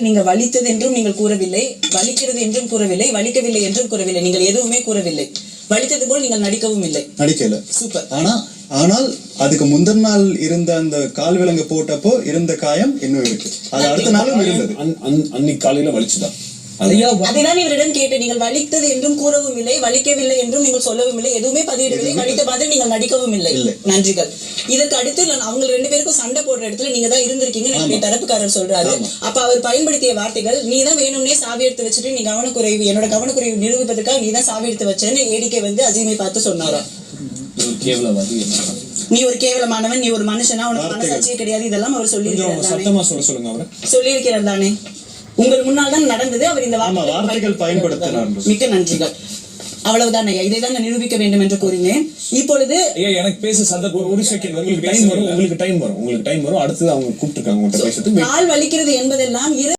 நீங்க வலித்தது என்றும் நீங்கள் கூறவில்லை, வலிக்கிறது என்றும் கூறவில்லை, வலிக்கவில்லை என்றும் கூறவில்லை. நீங்கள் எதுவுமே கூறவில்லை. வலித்தது போல் நீங்கள் நடிக்கவும் இல்லை. நடிக்கல. சூப்பர். ஆனால் அதுக்கு முந்தின நாள் இருந்த அந்த கால் விலங்கு போட்டப்போ இருந்த காயம் இன்னும் இருக்கு. அது அடுத்த நாளும் இருந்தது. அன்னைக்கு காலையில வலிச்சுதான். அதுதான் இவரிடம் கேட்டு, நீங்கள் வலித்தது என்றும் கூறவும் இல்லை, வலிக்கவில்லை என்றும் நீங்கள் சொல்லவும் இல்லை, எதுவுமே பதிவிடவில்லை, வலித்த மாதிரி நீங்கள் நடிக்கவும் இல்லை. நன்றிகள். இதற்கு அடுத்து அவங்க 2 பேருக்கும் சண்டை போடுற இடத்துல நீங்க தான் இருந்திருக்கீங்கன்னு என்னுடைய தரப்புக்காரர் சொல்றாரு. அப்ப அவர் பயன்படுத்திய வார்த்தைகள், நீ தான் வேணும்னே சாவி எடுத்து வச்சுட்டு நீ கவனக்குறைவு, என்னோட கவனக்குறைவு நிரூபிப்பதற்காக நீ தான் சாவி எடுத்து வச்சேன்னு ஏடிக்கே வந்து அஜீமை பார்த்து சொன்னாரா? நீ ஒரு கேவலமானவன், நீ ஒரு மனுஷனா, உனக்கு மனசாட்சியே கிடையாது, இதெல்லாம் அவர் சொல்லியிருக்கிறார் தானே? உங்கள் முன்னால் தான் நடந்தது. அவர் இந்த வார்த்தைகள் பயன்படுத்தினார். மிக்க நன்றிகள். அவ்வளவுதான் ஐயா, இதை தான் நிரூபிக்க வேண்டும் என்று கூறினேன். இப்பொழுது எனக்கு பேச சந்தர்ப்பம் ஒரு செகண்ட், உங்களுக்கு டைம் வரும். அடுத்து அவங்க கூப்பிட்டுருக்காங்க. கால் வலிக்கிறது என்பதெல்லாம்